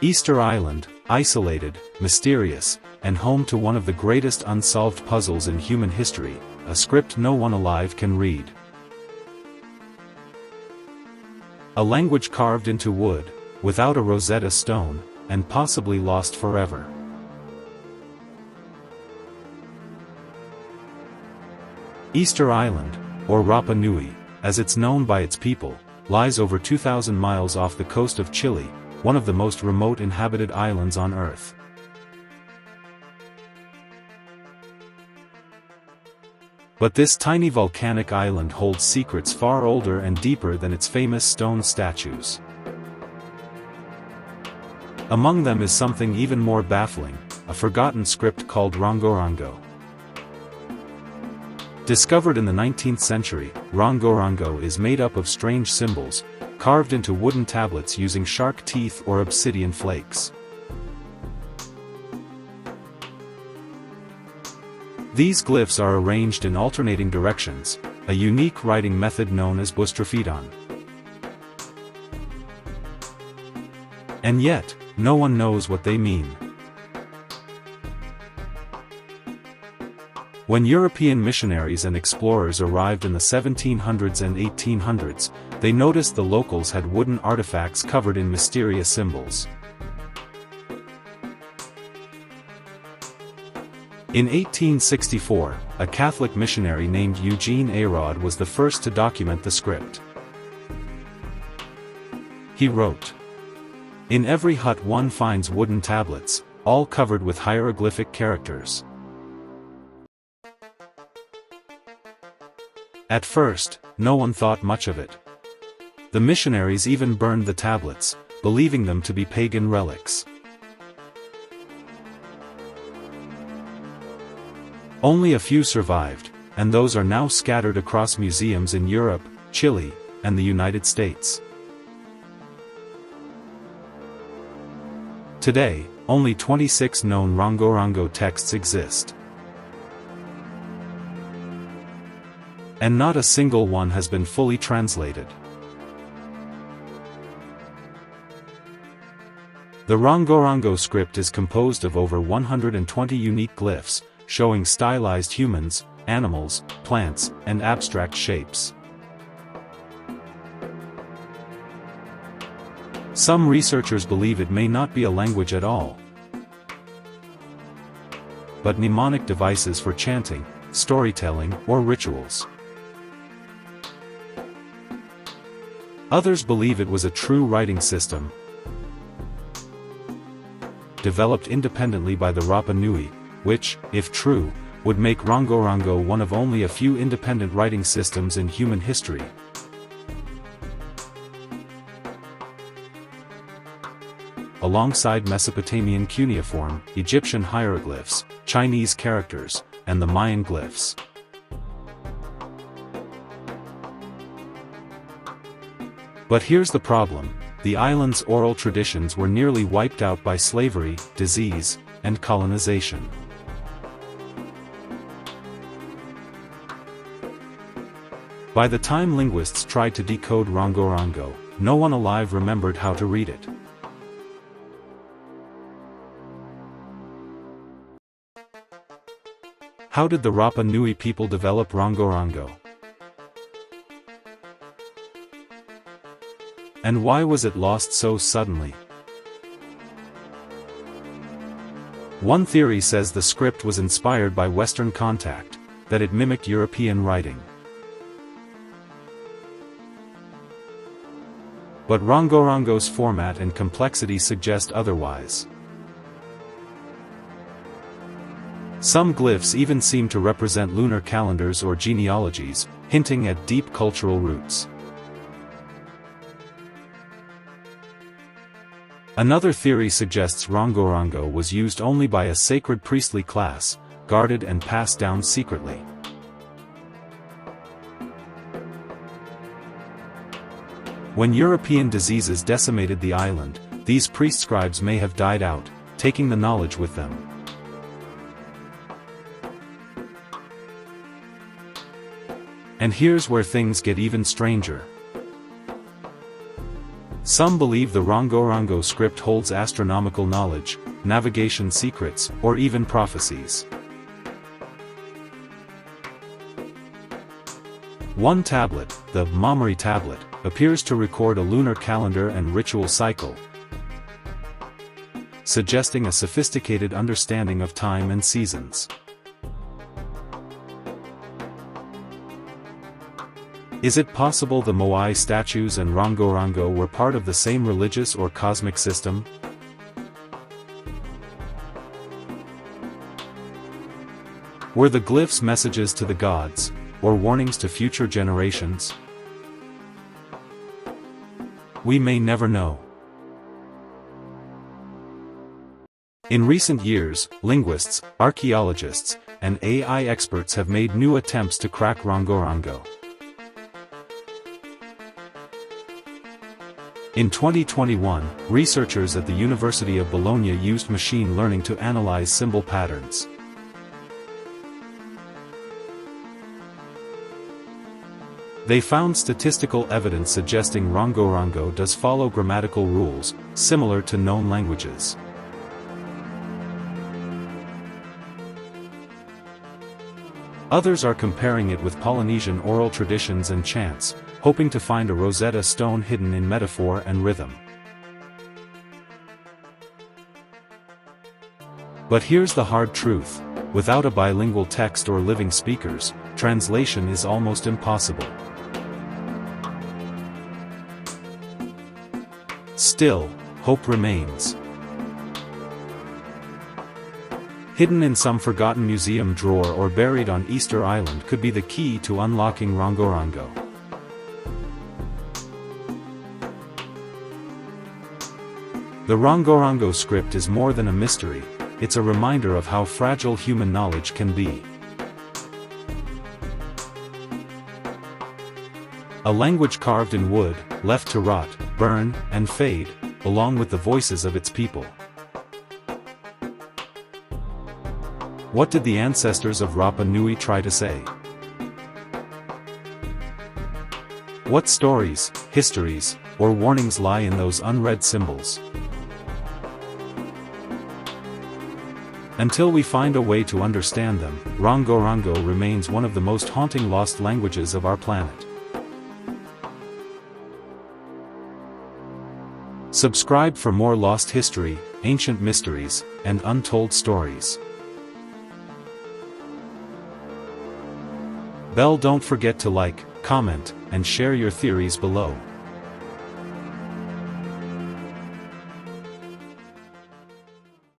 Easter Island, isolated, mysterious, and home to one of the greatest unsolved puzzles in human history, a script no one alive can read. A language carved into wood, without a Rosetta Stone, and possibly lost forever. Easter Island, or Rapa Nui, as it's known by its people, lies over 2,000 miles off the coast of Chile, one of the most remote inhabited islands on Earth. But this tiny volcanic island holds secrets far older and deeper than its famous stone statues. Among them is something even more baffling, a forgotten script called Rongorongo. Discovered in the 19th century, Rongorongo is made up of strange symbols, carved into wooden tablets using shark teeth or obsidian flakes. These glyphs are arranged in alternating directions, a unique writing method known as boustrophedon. And yet, no one knows what they mean. When European missionaries and explorers arrived in the 1700s and 1800s, they noticed the locals had wooden artifacts covered in mysterious symbols. In 1864, a Catholic missionary named Eugene Arod was the first to document the script. He wrote, "In every hut one finds wooden tablets, all covered with hieroglyphic characters." At first, no one thought much of it. The missionaries even burned the tablets, believing them to be pagan relics. Only a few survived, and those are now scattered across museums in Europe, Chile, and the United States. Today, only 26 known Rongorongo texts exist. And not a single one has been fully translated. The Rongorongo script is composed of over 120 unique glyphs, showing stylized humans, animals, plants, and abstract shapes. Some researchers believe it may not be a language at all, but mnemonic devices for chanting, storytelling, or rituals. Others believe it was a true writing system, developed independently by the Rapa Nui, which, if true, would make Rongorongo one of only a few independent writing systems in human history. Alongside Mesopotamian cuneiform, Egyptian hieroglyphs, Chinese characters, and the Mayan glyphs. But here's the problem: the island's oral traditions were nearly wiped out by slavery, disease, and colonization. By the time linguists tried to decode Rongorongo, no one alive remembered how to read it. How did the Rapa Nui people develop Rongorongo? And why was it lost so suddenly? One theory says the script was inspired by Western contact, that it mimicked European writing. But Rongorongo's format and complexity suggest otherwise. Some glyphs even seem to represent lunar calendars or genealogies, hinting at deep cultural roots. Another theory suggests Rongorongo was used only by a sacred priestly class, guarded and passed down secretly. When European diseases decimated the island, these priest scribes may have died out, taking the knowledge with them. And here's where things get even stranger. Some believe the Rongorongo script holds astronomical knowledge, navigation secrets, or even prophecies. One tablet, the Mamori tablet, appears to record a lunar calendar and ritual cycle, suggesting a sophisticated understanding of time and seasons. Is it possible the Moai statues and Rongorongo were part of the same religious or cosmic system? Were the glyphs messages to the gods, or warnings to future generations? We may never know. In recent years, linguists, archaeologists, and AI experts have made new attempts to crack Rongorongo. In 2021, researchers at the University of Bologna used machine learning to analyze symbol patterns. They found statistical evidence suggesting Rongorongo does follow grammatical rules, similar to known languages. Others are comparing it with Polynesian oral traditions and chants, hoping to find a Rosetta Stone hidden in metaphor and rhythm. But here's the hard truth: without a bilingual text or living speakers, translation is almost impossible. Still, hope remains. Hidden in some forgotten museum drawer or buried on Easter Island could be the key to unlocking Rongorongo. The Rongorongo script is more than a mystery, it's a reminder of how fragile human knowledge can be. A language carved in wood, left to rot, burn, and fade, along with the voices of its people. What did the ancestors of Rapa Nui try to say? What stories, histories, or warnings lie in those unread symbols? Until we find a way to understand them, Rongorongo remains one of the most haunting lost languages of our planet. Subscribe for more lost history, ancient mysteries, and untold stories. Don't forget to like, comment, and share your theories below.